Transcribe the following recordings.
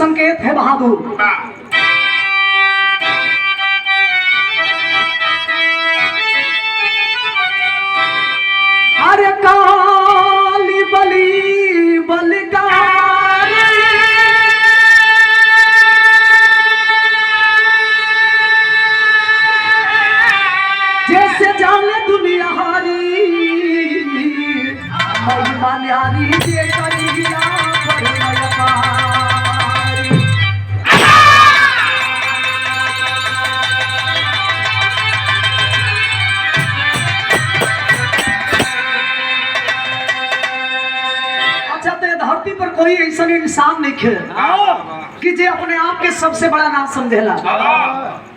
संकेत है बहादुर। अरे काली बली बलिदान जैसे जाने दुनिया हारी महिमा न्यारी जे करिया धरती पर कोई ऐसा इंसान नहीं है कि जे अपने आप के सबसे बड़ा नाम समझेला।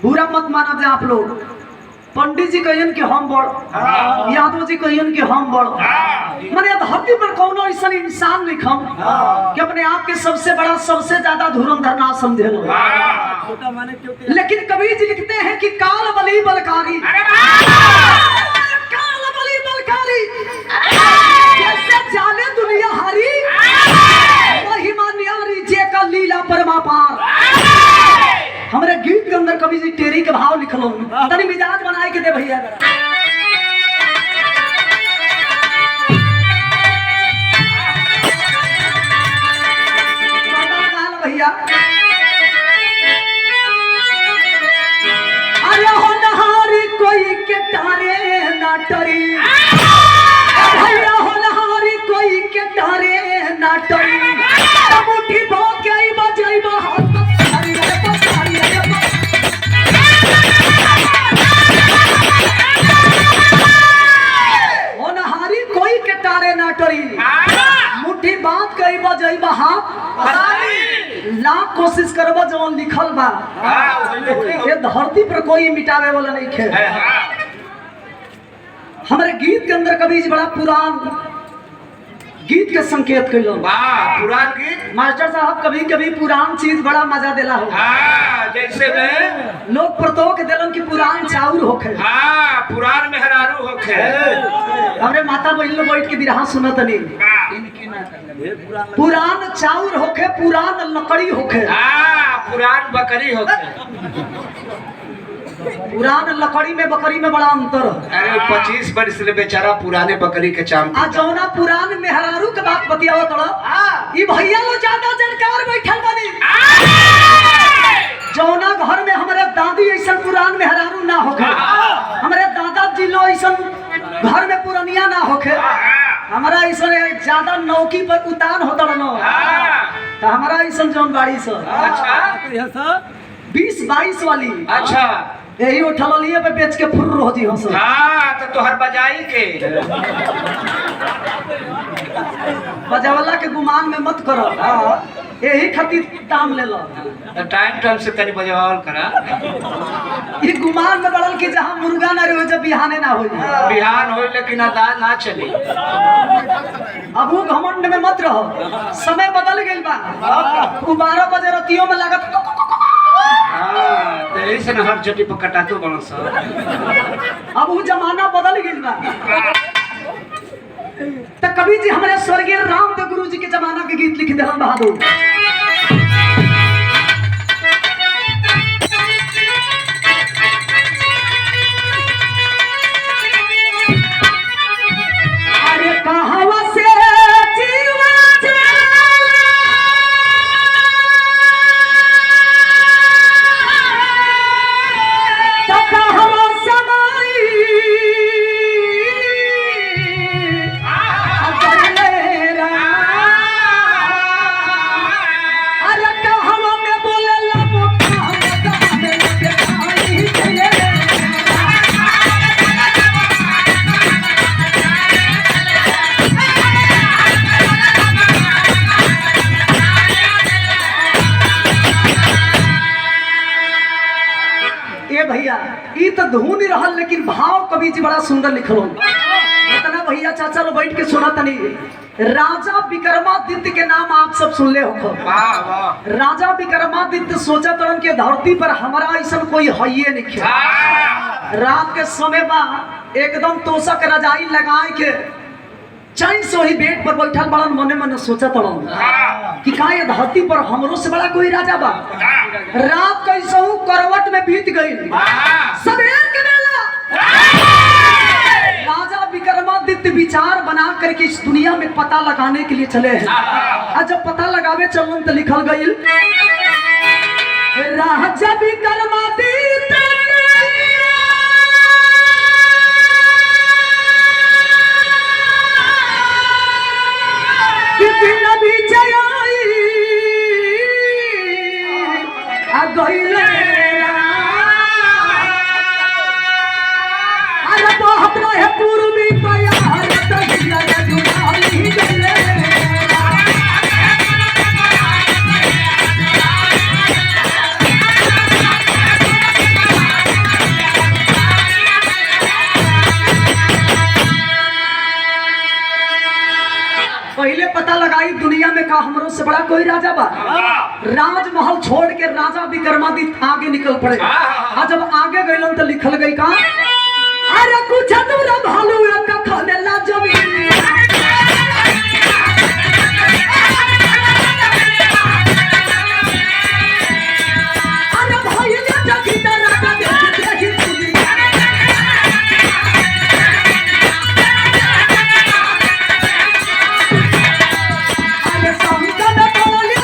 बुरा मत माना जाए आप लोग। पंडित जी कहियन कि हम बड़, यादव जी कहियन कि हम बड़, माने धरती पर कोनो ऐसा इंसान नहीं हम कि अपने आप के सबसे बड़ा सबसे ज्यादा धुरंधर ना समझेला। लेकिन कबीर जी लिखते हैं कि काल बली बलकारी, काल बली बलकारी जैसे जाने दुनिया हारी महिमा न्यारी जे का लीला परमापार। हमारे गीत के अंदर कवि जी टेरी के भाव लिखलो तनी मिजाज बनाए के दे भैया। भैया अरे हो नहारी कोई के तारे ना टरी, भैया हो नहारी कोई के तारे ना टरी, मुट्ठी बहुत गई बजाई बहुत मुट्ठी बात कई बजई लाख कोशिश करब जो लिखल बा ये धरती पर कोई मिटावे वाला नहीं है। हमारे गीत के अंदर कभी बड़ा पुरान गीत के संकेत कैलो। पुरान गीत मास्टर साहब कभी कभी पुरान चीज बड़ा मजा देला हो। जैसे में लोग प्रतोक दिलन की पुरान चाउर होखे, पुरान मेहरारू होखे। हमरे माता बहन बैठ के बिरहा सुनत नहीं। पुरान चाउर होखे, पुरान लकड़ी होखे, पुरान बकरी होखे। पुरान लकड़ी में बकरी में बड़ा अंतर है। अरे 25 वर्ष से बेचारा पुराने बकरी के चाम आ जौना पुरान मेहरारू के बात बतियावत रहो ई भैया लो ज्यादा जानकार बैठल बनी। जौना घर में हमारे दादी ऐसा पुरान मेहरारू ना होखे, हमारे दादाजी लो ऐसा घर में पुरानिया ना होखे, हमारा ऐसा ज्यादा नौकी पर उतान होता रहो तो हमारा ऐसा जौन बाड़ी से अच्छा 20-22 वाली अच्छा यही उठलिए पे बेच के फुर्र हो जी हंस। तो तोहर बजाई के बजावला के गुमान में मत करो, यही खातिर दाम ले लो। टाइम से तनी बजावल करा। ये गुमान में बढ़ल कि जहां मुर्गा ना रहे जब बिहाने ना होई, बिहान होई लेकिन अदान ना चली। अब वो घमंड में मत रहो, समय बदल गइल बा। 12 बजे रतियों में लागत तेरी से हर जटी पर कटातो बनो सा। अब वो जमाना बदल गइल बा। तो कवि जी हमारे स्वर्गीय रामदेव गुरु जी के जमाना के गीत लिख देलन बहादुर। अरे कहावा से जीवा भैया ये तो धुन ही रहल लेकिन भाव कवि जी बड़ा सुंदर लिखल। इतना भैया चाचा लोग बैठ के सुना तनी। राजा विक्रमादित्य के नाम आप सब सुन ले हो। राजा विक्रमादित्य सोचा तरन के धरती पर हमारा ऐसा कोई है नहीं। रात के समय बा एकदम तोषक रजाई लगाए के चैन से वही बेड पर बैठल बड़न, मने मने सोचत बड़न कि का ये धरती पर हमरो से बड़ा कोई राजा बा। रात कैसहू करवट में बीत गई। सवेर के बेला राजा विक्रमादित्य विचार बना करके इस दुनिया में पता लगाने के लिए चले हैं। और जब पता लगावे चलन तो लिखल गई, राजा विक्रमादित्य पूर्वी पहले पता लगाई दुनिया में का हमरो से बड़ा कोई राजा बा। राजमहल छोड़ के राजा विक्रमादित्य आगे निकल पड़े। आज जब आगे गए तो लिखल गई का, अरे कुछ दूर भालू का खाने ला जमीन, अरे भाई ये जगी तेरा का देखी तुझी, अरे संकट बोली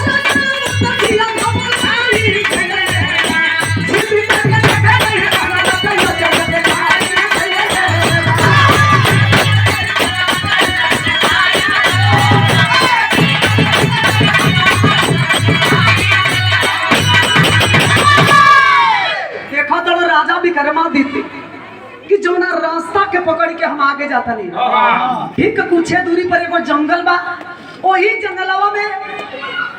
तकिया खबर खाली छिपी करके देखा नहीं हमारा कहियो चल देखा। विक्रमादित्य कि जो ना रास्ता के पकड़ के हम आगे जाता नहीं। ठीक कुछ दूरी पर एगो जंगल बा, वही जंगलवा में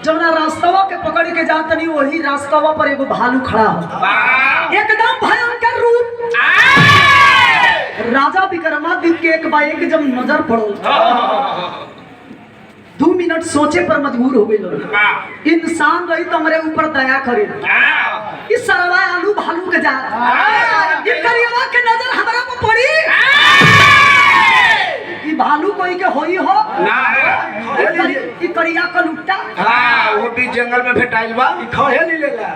जो ना रास्तावा के पकड़ के जाता नहीं, वही रास्तावा पर एगो भालू खड़ा हो, एकदम भयंकर रूप। राजा विक्रमादित्य के एक बार एक जब नजर पड़ो, 2 मिनट सोचे पर मजबूर हो गई। इंसान रही तो हमारे ऊपर दया करे, इस सरवा आलू भालू के जा ये करियवा के नजर हमारा पर पड़ी। ये भालू कोई के होई हो ना, ये करिया का लुट्टा। हां वो भी जंगल में भेटाइल बा, ई खड़े नहीं लेला।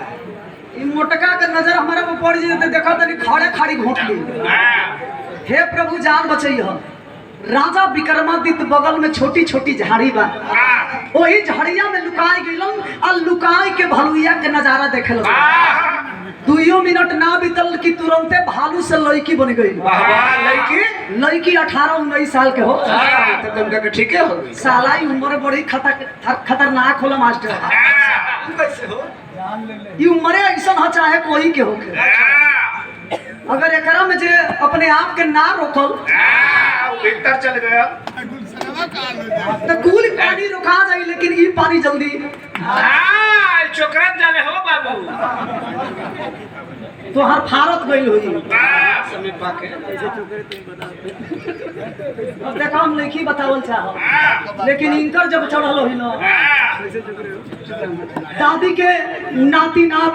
ये मोटका के नजर हमारा पर पड़ जे तो देखा तनी खड़े खाड़ी घोट ली। हे प्रभु जान बचैया। राजा विक्रमादित्य बगल में छोटी छोटी झाड़ी बा, वही झाड़िया में लुकाई गइलन और लुकाई के भालुइया के नजारा देखे लगे। 2 मिनट ना बीतल कि तुरंते भालू से लड़की बन गई। लड़की 18-19 साल के हो, तो तुमका के ठीके हो गई। साला ही उम्र बड़ी खतरनाक होला मास्टर। कैसे हो ये उम्र ऐसा हो चाहे कोई के होके, अगर एकरा में जे अपने आप के ना रोकल भीतर चल गया तो कूल पानी रुका जाए, लेकिन ये पानी जल्दी चोकरत जाने हो बाबू, तो हर भारत गई हुई। समय पाके अब देखा हम नहीं बतावल चाहो, लेकिन इनकर जब चढ़ल हुई ना, दादी के नाती नाथ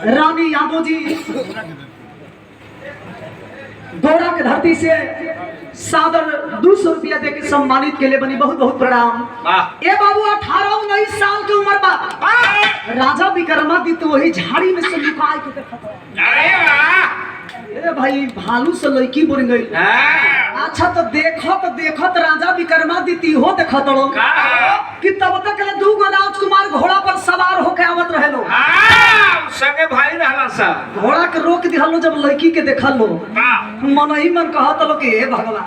रानी यादव जी दौरा के धरती से सादर 200 रुपया दे के सम्मानित के लिए बनी। बहुत बहुत प्रणाम। ए बाबू 18-19 साल की उम्र बा। राजा विक्रमादित्य वही झाड़ी में से लुकाई के देखत। ए भाई भालू से लड़की बन गई। अच्छा तो देखत राजा विक्रमादित्य हो देखत लो कि तब तक ले 2 राजकुमार घोड़ा पर सवार होके आवत रहे लो। संगे भाई रहला सा, घोड़ा के रोक दिहलो। जब लड़की के देखल लो, मन ही मन कहत लो कि हे भगवान,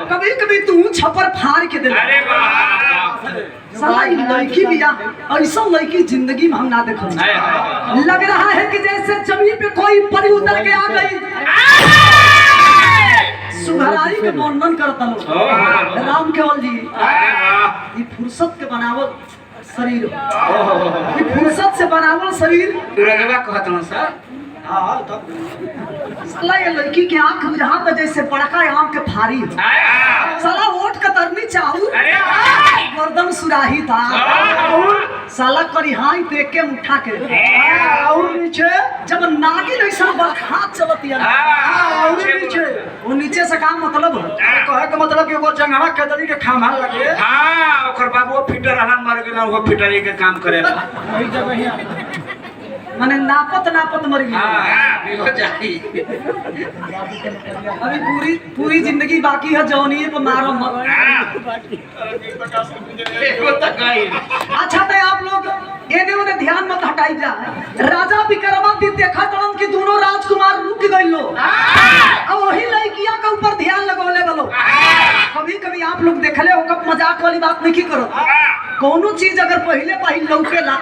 कभी कभी तू छप्पर फाड़ के दे। अरे वाह, साला ये लड़की भी ऐसा लड़की जिंदगी में हम ना देखल। लग रहा है कि जैसे जमीन पे कोई परी उतर के आ गई। सुघराई के वर्णन करता लो राम केवल जी। ये फुर्सत के बनावल शरीर, ये फुर्सत से बनावल शरीर रजवा कहत ना सर। साला ये लड़की के आंख जहाँ पे जैसे बड़का आम के फारी हो। साला ओट कतरनी चाहू गर्दन सुराही था साला करिहाई देख के उठा के और नीचे जब नागिन ऐसा बरखा चलती है और नीचे वो नीचे से का मतलब है कहे के मतलब कि वो जंगवा कदरी के खामा लगे हाँ ओकर बाबू फिटर हलन मर गेल वो फिटरी के काम करेला माने नापत नापत मर गई हाँ हो जाई अभी पूरी पूरी जिंदगी बाकी है जौनी पे मारो मत एगो तक गई अच्छा तो आप लोग एने ओने ध्यान मत हटाई जा राजा विक्रमादित्य देखा तड़न कि दोनों राजकुमार रुक गइलो अब वही लड़किया के ऊपर ध्यान लगौले बोलो कभी कभी आप लोग देखले हो कब मजाक वाली बात नहीं की करो कोनो चीज अगर पहले पहले लौकेला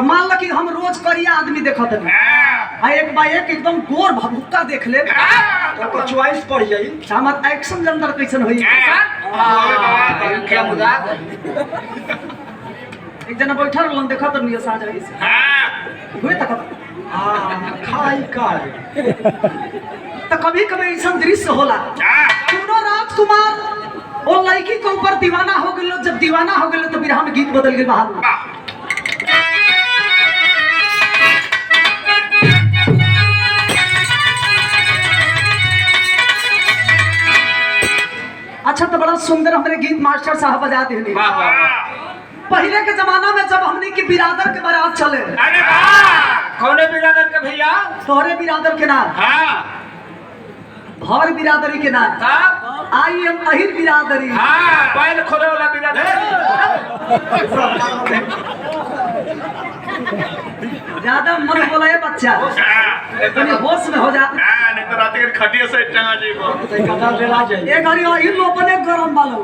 मान लो कि हम रोज करिया आदमी देखत है एक बार एक एकदम गोर भभुक्का देख ले तो चॉइस पड़ जाई हमर एक्शन अंदर कैसन होई क्या मजाक एक जना बैठल रहलन देखत नहीं साज रही से हुए तक खाई कार तो कभी कभी ऐसा दृश्य होला दोनों राजकुमार वो लड़की के ऊपर दीवाना हो गए जब दीवाना हो गए तो बिरहा में गीत बदल गए बाहर अच्छा तो बड़ा सुंदर हमारे गीत मास्टर साहब बजा देने पहले के जमाना में जब हमने की बिरादर के बारात चले अरे वाह कौने बिरादर के भैया तोहरे बिरादर के नाम हाँ भौर बिरादरी के नाम तब आई एम अहिर बिरादरी हाँ बैल खोले वाला बिरादर ज्यादा मन बोला है बच्चा तनी होश में हो जा नहीं तो रात के खटिया से टंगा जी को कदा बेला जाई ए घड़ी अहिर लोपने गरम बालो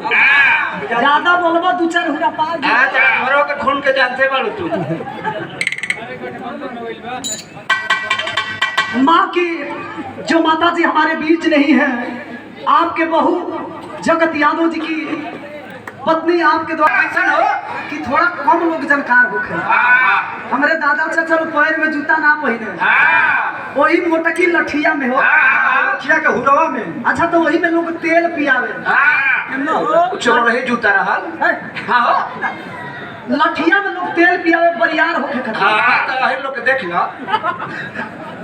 ज्यादा बोलबा दू चार हुरा पार हाँ घरों के खून के जानते बाड़ू तू माँ की जो माता जी हमारे बीच नहीं है आपके बहू जगत यादव जी की पत्नी आपके द्वारा ऐसा हो कि थोड़ा कम लोग जानकार होखे हमारे दादा चाचा पैर में जूता ना पहने वही मोटकी लठिया में हो लठिया के हुरवा में अच्छा तो वही में लोग तेल पियावे चलो रहे जूता रहल हाँ हो लठिया में लोग तेल पियावे बरियार होके खा हाँ तो वही लोग के देख लो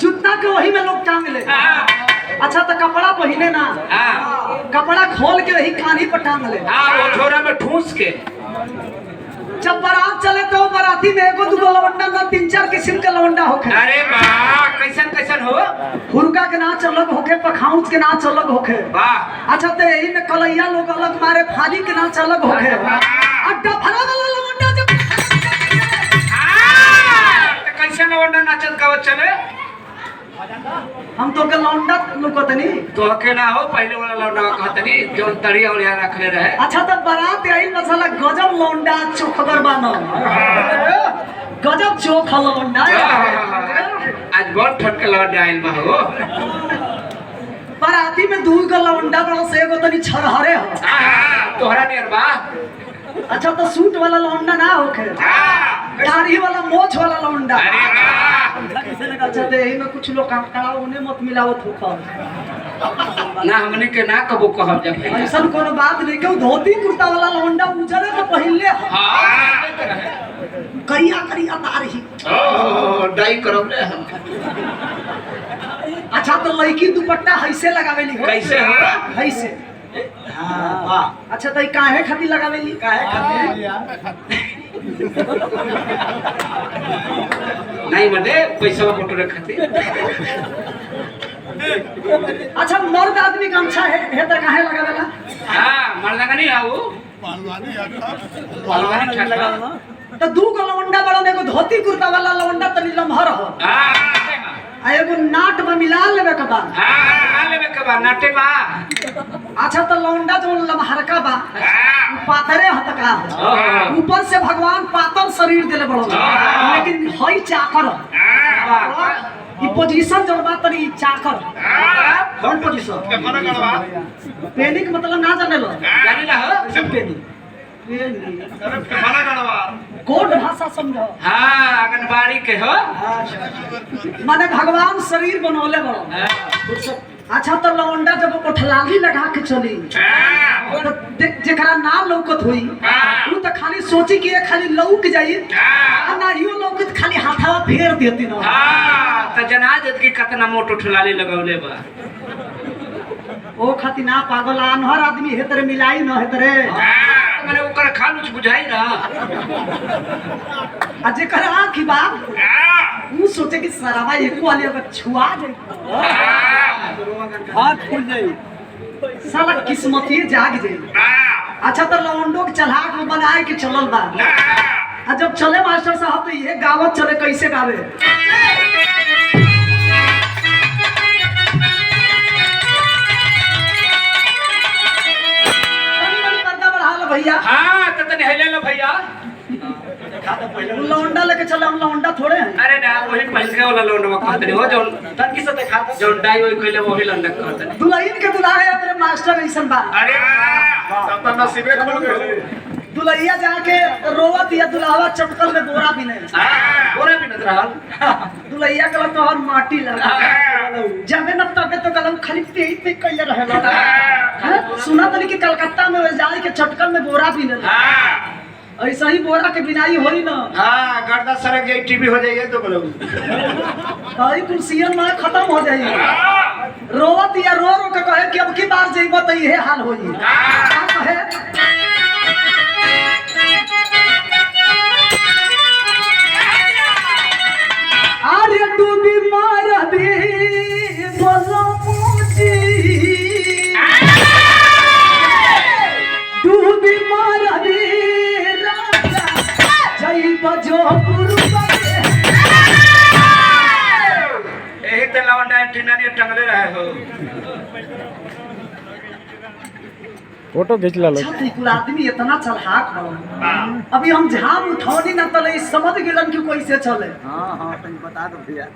जूता के वही में लोग टांग ले अच्छा तो कपड़ा पहने ना कपड़ा खोल के वही कानी पर टांग ले हाँ वो झोरा में ठूस के जब बारात चले तो बाराती में एगो दूगो लवंडा ना तीन चार किस्म के लवंडा होखे अरे वाह कैसन कैसन हो हुरका के नाच अलग होखे पखाउच के नाच अलग होखे वाह अच्छा तो यही में कलैया लोग अलग मारे फाली के नाच अलग होखे अड्डा भरा वाला लवंडा जब तो कैसन लवंडा नाचत गावत चले हम तो के लौंडा लुकतनी तो के ना हो पहले वाला लौंडा कहतनी जो तड़िया उड़िया रखले रहे अच्छा तो बारात आई मसाला गजब लौंडा चोखगर बानो गजब चोख लौंडा आज बहुत ठटके लौंडा आइल बा हो बाराती में दूध का लौंडा बड़ा से एगो तनी छरहरे हो तोहरा नियर बा अच्छा तो सूट वाला लौंडा ना होखे दाढ़ी वाला मोछ वाला लौंडा अरे वाह अच्छा तो यही में कुछ लोग कांकड़ा उन्हें मत मिलावत होखा ना हमने के ना कबो कहब जब ऐसा कोनो बात नहीं के धोती कुर्ता वाला लौंडा उजरे के पहले करिया करिया तारही डाई करब रे हम अच्छा तो लड़की दुपट्टा हैसे लगावेली हो कैसे हो हैसे हां वाह अच्छा तो काहे खातिर लगावेली काहे खातिर नहीं मने पैसा फोटो रखते अच्छा मर्द आदमी गमछा है तो काहे लगावेला हां मर्दा का नहीं आओ पहलवानी ठटका तो दू गो लवंडा बड़ा एगो धोती कुर्ता वाला लवंडा तनी लम्हर हो आ एगो नाट में मिला लेबे के बा हां लेबे के बा नाटे बा अच्छा तो लवंडा जो लम्हरका बा पातरे हतका ऊपर से भगवान पातल शरीर देले बड़ो लेकिन हई चाकर ई पोजीशन जब बात तनी चाकर कौन पोजीशन पेनिक मतलब ना जाने लो जानी ना हो सब पेनी कोड भाषा समझो हां आंगनबाड़ी के हो माने भगवान शरीर बनौले बड़ो अच्छा तो लौंडा जब कोठलाली लगा के चली तो जेकरा ना लौकत होई वो तो खाली सोची कि ये खाली लौक जाई आ ना हियो लौकत खाली हाथावा फेर देती ना हाँ तो जना देत की कितना मोटो ठुलाली लगौले बा ओ खातिर ना पागल अनहर आदमी हेतरे मिलाई न हेतरे मैंने ओकर खालुच बुझाई ना आ जेकर आँख बा वो सोचे कि सरावा एको वाली अगर छुआ जाए हाथ खुल जाए साला किस्मतिये जाग जाए अच्छा तो लौंडो के चलाक में बनाए के चलल बा आ जब चले मास्टर साहब तो ये गावत चले कैसे गावे भैया हाँ तो तने हिले लो भैया लौंडा लेके चले हम लौंडा थोड़े हैं अरे ना वही पैसे वाला लोन कहते नहीं हो जो तन की से खा जो डाई वही कहले वही लंडा कहते नहीं दुल्हन के दुल्हा है तेरे मास्टर ऐसन बा अरे तब तो नसीबे खुल गए दुल्हैया जाके रोवत या दुल्हावा चटकल में बोरा भी नहीं बोरा भी नजर रहल दुल्हैया कल तो हर माटी लगा जबे न तबे तो कलम खाली पे पे कइले रहेला सुना तनी कि कलकत्ता में जाई के चटकल में बोरा भी नहीं ऐसा ही बोरा के बिनाई होई ना हाँ गर्दा सड़क गई टीवी हो जाएगी तो बोलो ताई कुर्सियन में खत्म हो जाई रोवत या रो रो के कहे कि अब की बार जइबो त इहे हाल होई का कहे अरे डूबी मार दे बोलो मुझे डूबी मार दे राजा जय बजो गुरुबा यही तो लवंडा एंटीना ने टंगले रहे हो फोटो खींच ला लो अच्छा कुल आदमी इतना चलहाक हो अभी हम झाम उठौनी ना तले समझ गेलन कि कैसे चले हां तनी बता दो भैया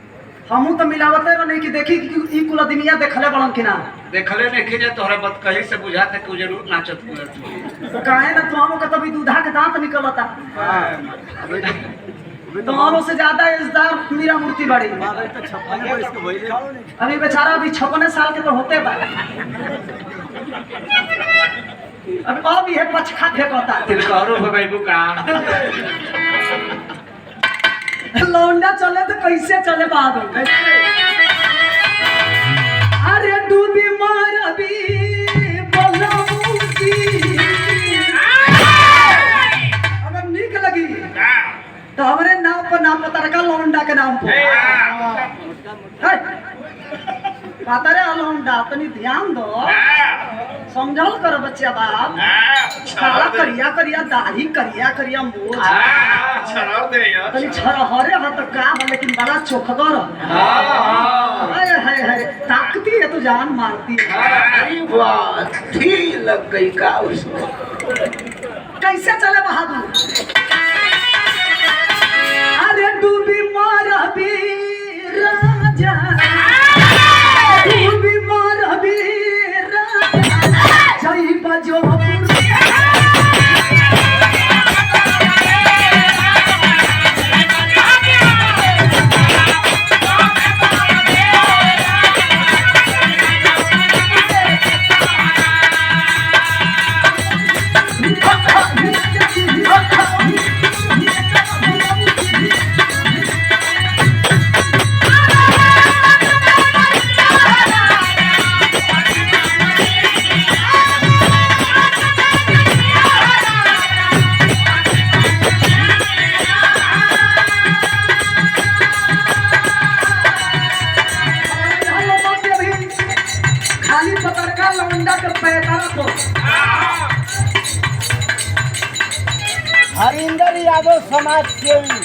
हमहू तो मिलावते रहे कि देखी कि ई कुल आदमिया देखले बड़न कि ना देखले नहीं खिजे तोहरा बात कही से बुझाते कि जरूर नाचत हुए तो काहे ना तुम का तभी दूधा के दांत निकलता तुम्हारों से ज्यादा इज्जदार मीरा मूर्ति बड़ी अभी बेचारा अभी 56 साल के तो होते बा अब ये पचखा फेंकता तिलकरो हो गई बुका लौंडा चले तो कैसे चले बाद अरे डूबी मार भी अगर नीक लगी तो हमारे नाम पर नाम पता लौंडा के नाम पर पता रे लौंडा तनी ध्यान दो समझल करो बच्चा बाप काला करिया करिया दाढ़ी करिया करिया मोछ तनी छरहरे ह त का ह लेकिन बड़ा चोखगर हाय हाय हाय ताकती है तो जान मारती है अरे वाह ठीक लग गई का उसको कैसे चले बहादुर अरे डूबी मार भी राजा डूबी मार भी राजा जय बजो हरिंदर यादव समाज सेवी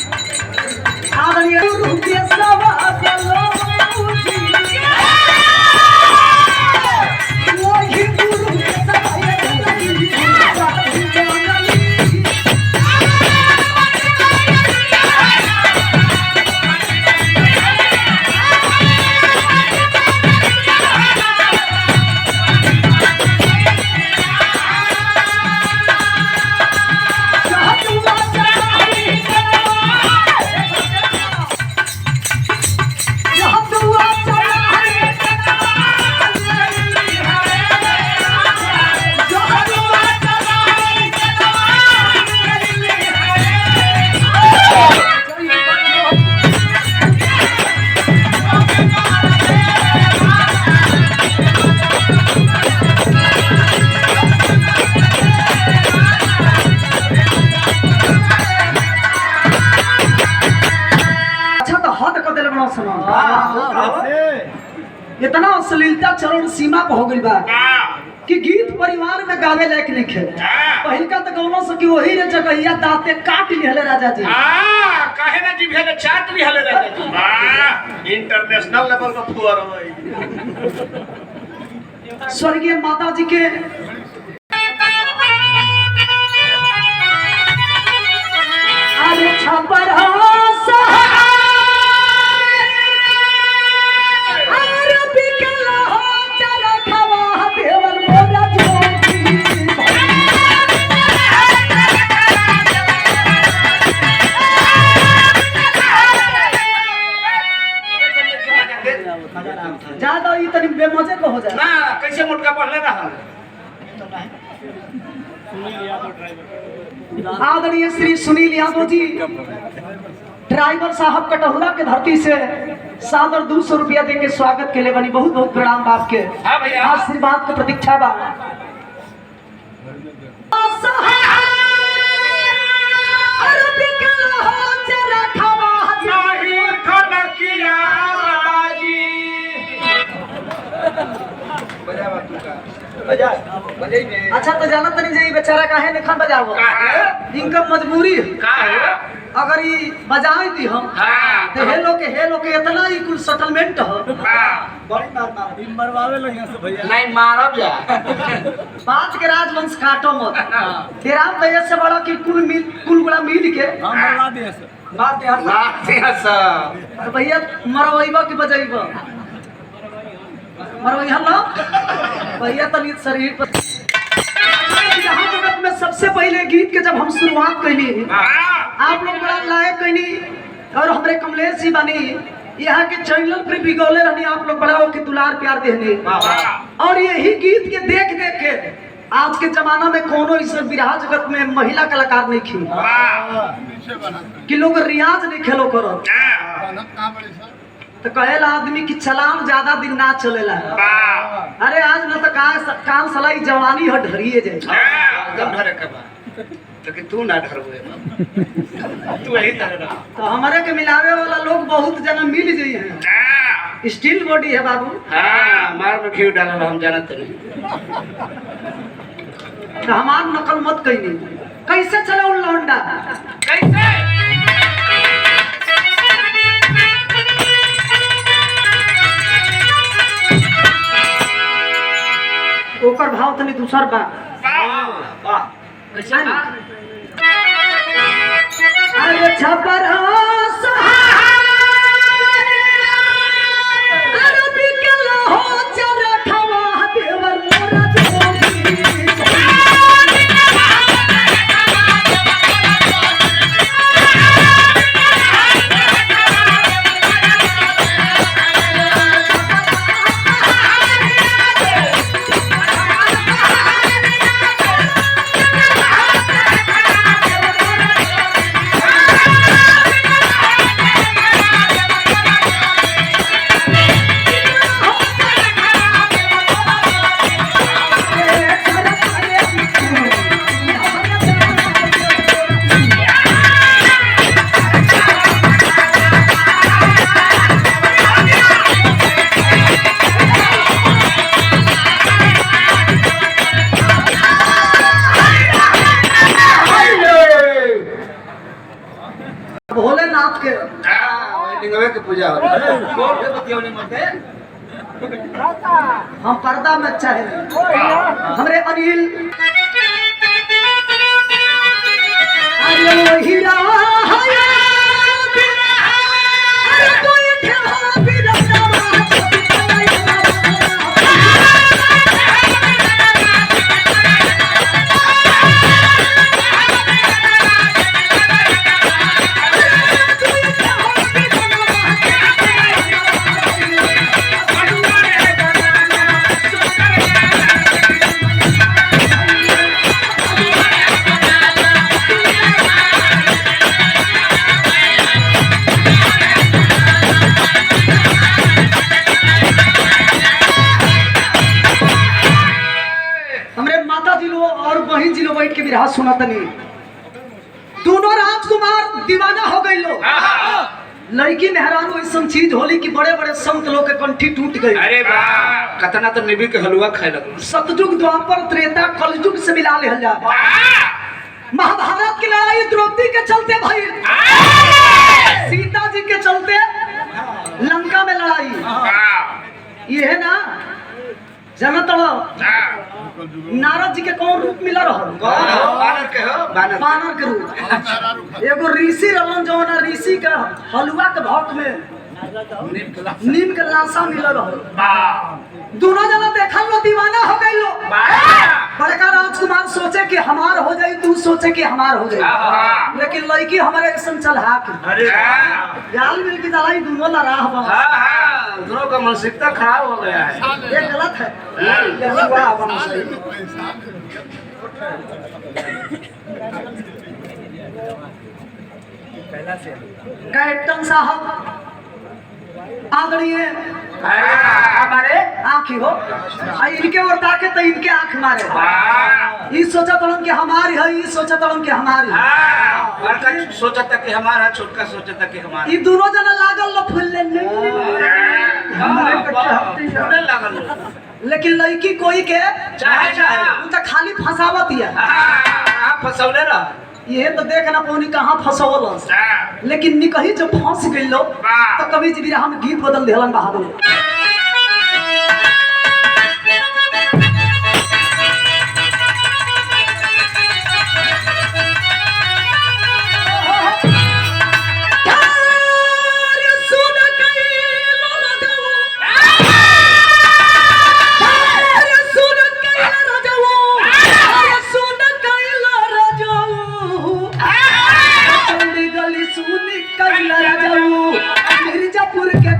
आदरणीय रुपये सब चलो वही गुरु के सब इतना अश्लीलता चरण सीमा पर हो गई बा कि गीत परिवार में गावे लायक नहीं खे। पहिलका तो गौनों से कि वही रे जगहिया दांते काट लिहले राजा जी। काहे ना जी भेले चाट भी हले राजा जी। इंटरनेशनल लेवल का फुआर भाई। स्वर्गीय माता जी के अरे छपर ज्यादा ये तनी बेमजे को हो जाए ना कैसे मुटका पढ़ले रहा। आदरणीय श्री सुनील यादव जी ड्राइवर साहब कटहुरा के धरती से सादर 200 रुपया दे के स्वागत के लिए बनी। बहुत बहुत प्रणाम बाप के। हाँ भैया। आशीर्वाद की प्रतीक्षा बा। अच्छा तो जाना तनी जे बेचारा काहे नहीं बजावो। इनका मजबूरी है। अगर ये बजाई दी हम तो हेलो के इतना ही कुल सेटलमेंट हो। बड़ी मार मरवावे लगे से भैया नहीं मारब जा। बात के राजवंश काटो मत। तेरा तो ऐसे बड़ा कि कुल गुड़ा मिल के हम मरवा दिए से बात यार लाते हसा। तो भैया मरवाइबा कि बजाइबा मरवाइहा ना भैया तनी शरीर पर। यहाँ जगत में सबसे पहले गीत के जब हम शुरुआत कैली आप लोग बड़ा लायक कैली और हमारे कमलेश जी बनी यहाँ के चैनल पर भी गौले रहनी। आप लोग बड़ा हो के दुलार प्यार देने और यही गीत के देख देख के आज के जमाना में कोनो इस बिरहा जगत में महिला कलाकार नहीं खी कि लोग रियाज नहीं खेलो करो। तो कहेला आदमी की चलान ज्यादा दिन ना चलेला। अरे आज न तो काम सलाई जवानी हो ढरिए जाए। एकदम ढरे के बा तो कि तू ना ढरबे तू यही तरह। तो हमारे के मिलावे वाला लोग बहुत जना मिल जाइए हैं। स्टील बॉडी है बाबू। हाँ मार में घी डालल हम जानत नहीं। तो हमार नकल मत कहिए। कैसे चले उन लौंडा कैसे ओकर भाव तनी दूसर बा। कैसे ना अरे छपर भोलेनाथ के लिंगवे के पूजा हो। हम पर्दा में अच्छा है। हमरे अनिल अरे हीरा बैठ के बिरहा सुना तनी। दोनों राजकुमार दीवाना हो गए लोग। लड़की मेहरारू ऐसा चीज होली कि बड़े बड़े संत लोग के कंठी टूट गई। अरे वाह कतना तो निबी के हलवा खाए लगल। सतयुग द्वापर त्रेता कलयुग से मिला ले जा। महाभारत की लड़ाई द्रौपदी के चलते भाई, सीता जी के चलते लंका में लड़ाई। ये है ना जनत नारद जी के कौन रूप मिला रहा? बानर के हो बानर के रूप। एगो ऋषि रहन जो ना ऋषि के हलवा के भक्त में नीम के लाशा मिल रहा। दोनों जना देखल लो दीवाना हो गई लो। बड़का राजकुमार सोचे कि हमार हो जाई, तू सोचे कि हमार हो जाई, लेकिन लड़की हमारे ऐसा चलहा के जाल मिल की दलाई दोनों लड़ा हुआ। दोनों का मानसिकता खराब हो गया है। ये गलत है। ये हुआ अब सही। कैप्टन साहब आदरणीय हमारे आँखी हो इनके ओर ताके तो इनके आँख मारे। ये सोचा तड़न कि हमारी है, ये सोचा तड़न कि हमारी है। बड़का सोचा था कि हमारा, छोटका सोचा था कि हमारा। ये दोनों जना लागल लो फुल्ले लागल। लेकिन लड़की कोई के चाहे वो तो खाली फंसावत है। आप फसौले रह। ये तो देखना पौनी कहाँ फंसवल, लेकिन निकही जब फंस गई लो तो कभी जी हम गीत बदल दिलन बहादुर। मिर्जापुर के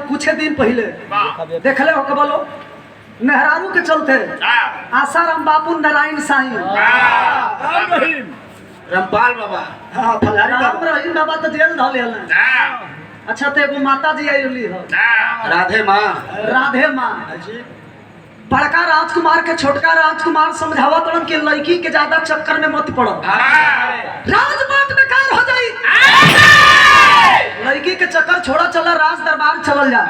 कुछ दिन पहले देखले हो बोलो मेहरारू के चलते आसाराम बापू नारायण साईं रामपाल बाबा राम रहीम बाबा तो जेल धले हलन। अच्छा तो एगो माता जी आइली हो राधे माँ राधे माँ। बड़का राजकुमार के छोटका राजकुमार समझावा तड़न के लड़की के ज्यादा चक्कर में मत पड़ो, राजबात बेकार हो जाई। लड़की के चक्कर छोड़ा चला राज दरबार चलल जा,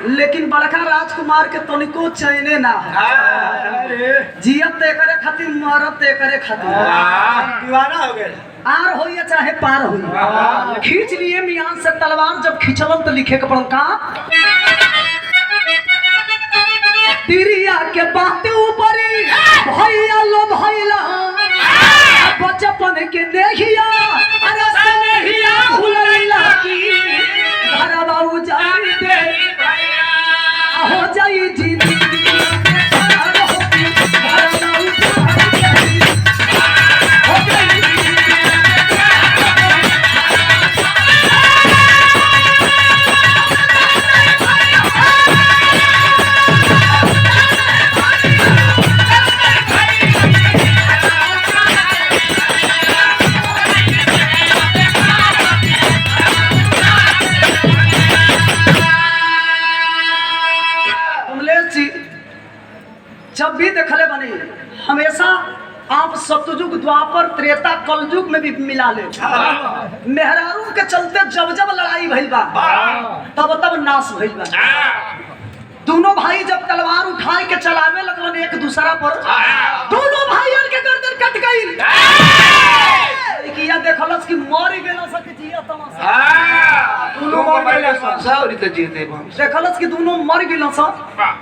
लेकिन बड़का राजकुमार के तनिको चैने ना जियत ते करे खातिर मरत ते करे खातिर दीवाना हो गए। आर हो या चाहे पार हो खींच लिए मियां से तलवार जब खींचलन तो लिखे के पड़ल का तिरिया के बात ऊपर भैया लो भैला बचपन के देखिया अरे सनेहिया भूलैला की घर बाबू जान दे हो जाई जिंदगी जब भी देखले बनी हमेशा आप सतयुग द्वापर त्रेता कलयुग में भी मिला ले। मेहरारू के चलते जब जब लड़ाई भइल बा तब तब नाश भइल बा। दोनों भाई जब तलवार उठाए के चलावे लगलन एक दूसरा पर, दोनों भाइयों के गर्दन कट गई। किया देखलस कि मर गेल सके जिया तमाशा। दोनों मर गए और तो जीते देखलस कि दोनों मर गेल स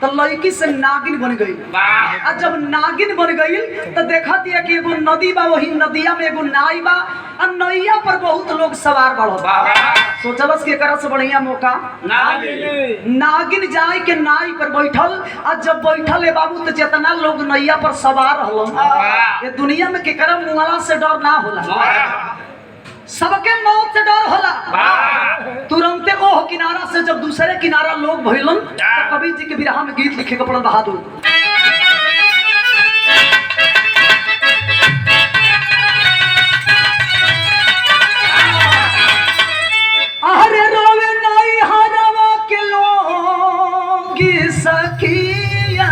तो लड़की से नागिन बन गई। आ जब नागिन बन गई तो देखा दिया कि एगो नदी बा, वही नदिया में एगो नाई बा, आ नैया पर बहुत लोग सवार बढ़ल। सोचलस कि एकरा से बढ़िया मौका नागिन जाए के नाई पर बैठल। आ जब बैठल है बाबू तो जितना लोग नैया पर सवार रहलन, ये दुनिया में केकरा मुआला से डर ना होला, सबके मौत से डर होला। तुरंते ओह किनारा से जब दूसरे किनारा लोग भइलन तो कबीर जी के बिरहा में गीत लिखे के पड़ल बहादुर। अरे रोवे नाई हरवा के लोग सखिया,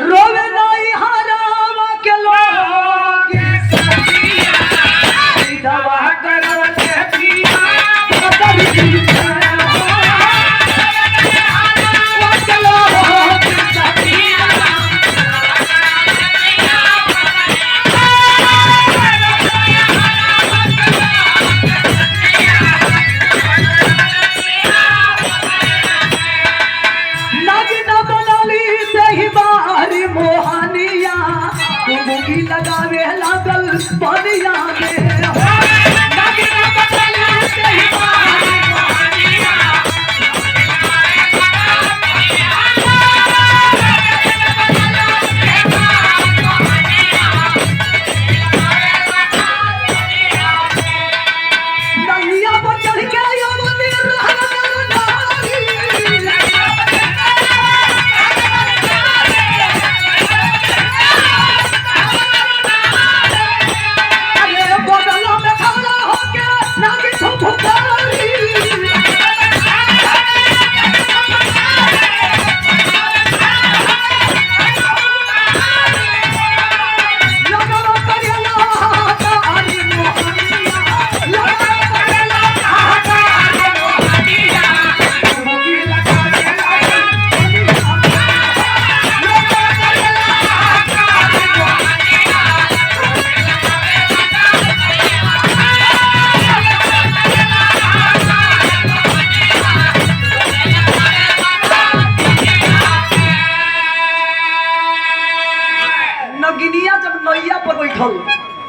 रोवे नाई हरवा के लोग सखिया, दवा करव के पिया बदल दी हरवा के लोग सखिया। मोहनिया तुमकी लगावे लागल बनिया में नैया पर चढ़ के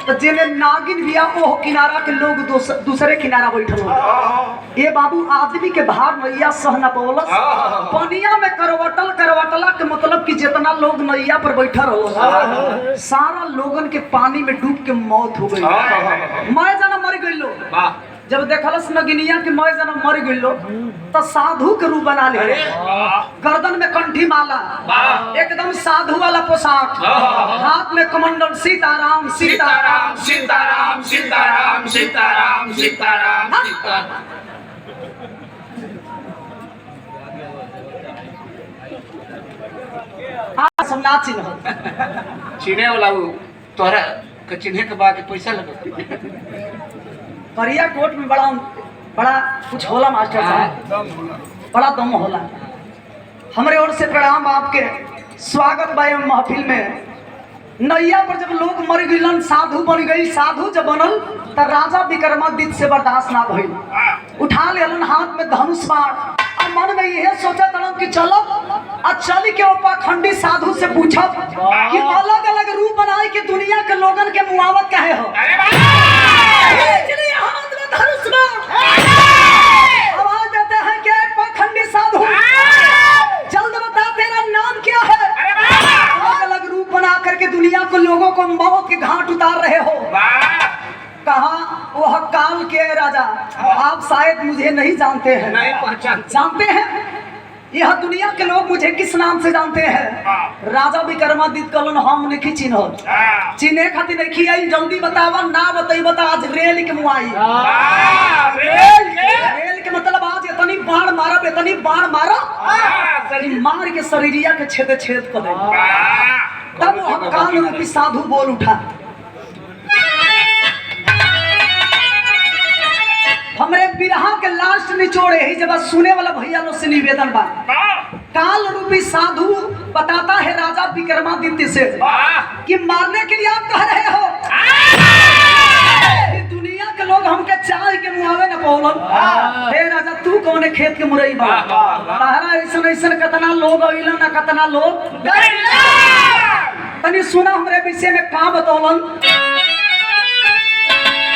तो जेने नागिन बिया ओह किनारा के लोग दूसरे किनारा बैठल हो। ये बाबू आदमी के भार नैया सह न पवलस, पनिया में करवटला के मतलब कि जितना लोग नैया पर बैठल हो सारा लोगन के पानी में डूब के मौत हो गई। मैं जना मर गई लो, जब देखलस नगिनिया के मैं जना मर गई लो तो साधु के रूप बना ले, गर्दन में कंठी माला, एकदम साधु वाला पोशाक, हाथ में कमंडल, सीताराम सीताराम सीताराम सीताराम सीताराम सीताराम सब ना चिन्ह चिन्हे वाला तोहरा के चिन्हे के बाद पैसा लगे। करिया कोट में बड़ा कुछ होला मास्टर साहब, बड़ा दम होला। हमारे ओर से प्रणाम आपके, स्वागत बा महफिल में। नैया पर जब लोग मर गइलन, साधु बन गई, साधु जब बनल तो राजा विक्रमादित्य से बर्दाश्त ना भइल, उठा लेलन हाथ में धनुष बाण, और मन में यह सोचा तड़न कि चलो चल के पाखंडी साधु से पूछब कि अलग अलग रूप बनाए के दुनिया के लोगन के मुआवत काहे हो। हाथ में धनुष बाण, आवाज देते हैं कि पाखंडी साधु जल्द बता तेरा नाम क्या है। अलग अलग रूप बना करके दुनिया को लोगों को मौत के घाट उतार रहे हो। कहा वह काल के राजा, आप शायद मुझे नहीं जानते हैं। नहीं पहचान जानते हैं यह दुनिया के लोग मुझे किस नाम से जानते हैं। राजा विक्रमादित्य कहलन हम नहीं चिन्ह, चिन्हे खातिर नहीं आई, जल्दी बतावा, ना बताई बता आज रेल के मुआई। रेल के मतलब आज इतनी बाण मारब, इतनी बाण मारब मार के शरीरिया के छेद छेद कर दे। तब वो काल रूपी साधु बोल उठा, हमरे बिरहा के लास्ट निचोड़े ही जब सुने वाला भैया लोग से निवेदन बा, काल रूपी साधु बताता है राजा विक्रमादित्य से कि मारने के लिए आप कह रहे हो, दुनिया के लोग हमके चाय के मुआवे न पौलन। हे राजा तू कौन खेत के मुरई बा, तारा ऐसन ऐसन कतना लोग अइलन न कतना लोग तनी सुना हमरे विषय में का बतौलन।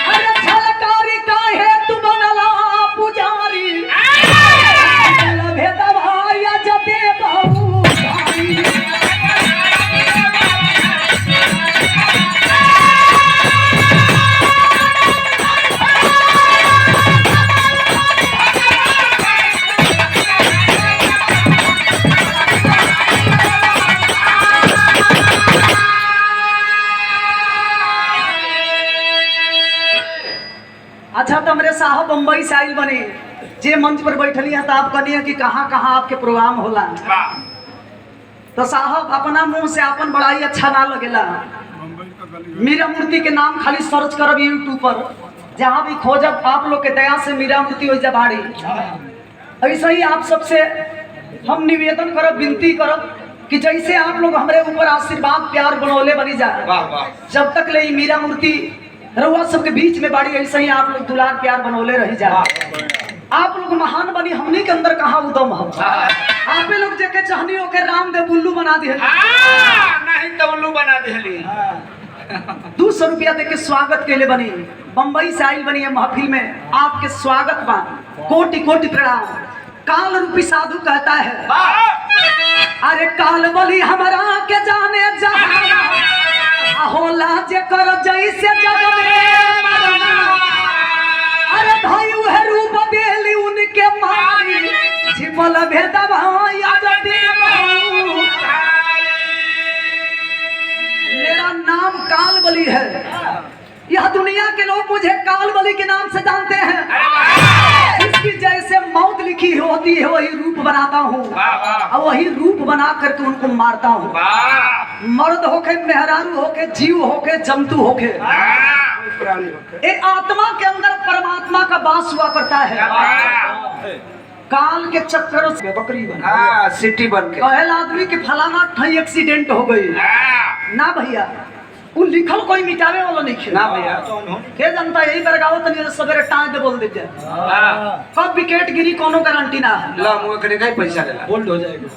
अरे छलकारी काहे तू बनला पुजारी, भेदा भाई जदे बहु भाई। अच्छा तो मेरे साहब बम्बई से आइल बने, जे मंच पर बैठली है तो आप कहनी है कि कहाँ कहाँ आपके प्रोग्राम होला, तो साहब अपना मुंह से अपन बड़ाई अच्छा ना लगेला। मीरा मूर्ति के नाम खाली सर्च करब यूट्यूब पर, जहाँ भी खोजब आप लोग के दया से मीरा मूर्ति हो जबाड़ी। ऐसा ही आप सबसे हम निवेदन करब, विनती करब कि जैसे आप लोग हमारे ऊपर आशीर्वाद प्यार बनौले बनी जाए, जब तक ले मीरा मूर्ति रउआ सबके बीच में बाड़ी, ऐसे ही आप लोग दुलार प्यार बनौले रही जाए। आप लोग महान बनी, हमनी के अंदर कहाँ उदम हम, आप लोग जेके चाहनी हो के रामदेव उल्लू बना दिए, नहीं तो उल्लू बना दिहली। 200 रुपया दे के स्वागत के लिए बनी, बम्बई से आइल बनी है महफिल में, आपके स्वागत बा, कोटि कोटि प्रणाम। काल रूपी साधु कहता है, अरे काल बली हमारा के जाने जहां होला जे कर जैसे जग में मरना। अरे भाई वह रूप देली उनके मारी, छिपल भेद भाई जदे बहु। मेरा नाम काल बली है, यह दुनिया के लोग मुझे काल बली के नाम से जानते हैं। इसकी जैसे मौत लिखी होती है वही रूप बनाता हूँ और वही रूप बना करके उनको मारता हूँ। मर्द होके, मेहरारू होके, जीव होके, जंतु होके, एक आत्मा के अंदर परमात्मा का वास हुआ करता है। काल के चक्कर से बकरी बन सिटी बन के कहल आदमी के फलाना ठई एक्सीडेंट हो गई ना भैया, वो लिखल कोई मिटावे वाला नहीं खे ना भैया, के जनता यही बरगाओ तनी सवेरे टाँच दे बोल दे कब विकेट गिरी कोनो गारंटी ना है। ला मुंह करे का पैसा लेला बोल्ड हो जाएगा।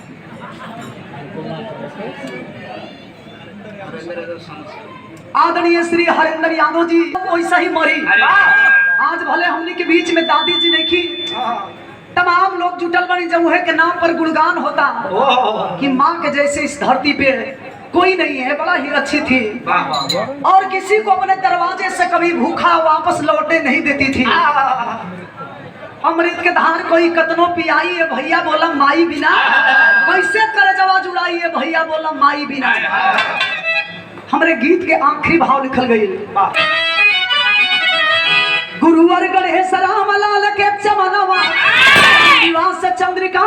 आदरणीय श्री हरिंदर यादव जी वैसा ही मरी, आज भले हमनी के बीच में दादी जी नहीं, तमाम लोग जुटल बनी जमुहे के नाम पर गुणगान होता कि माँ के जैसे इस धरती पे कोई नहीं है, बड़ा ही अच्छी थी और किसी को अपने दरवाजे से कभी भूखा वापस लौटे नहीं देती थी। अमृत के धार कोई कतनो पियाई है भैया बोला माई बिना, कैसे कर जवा जुड़ाई है भैया बोला माई बिना। हमारे गीत के आखिरी भाव लिखल गई, गुरुवर गणेश राम लाल के चमनवा निवास चंद्रिका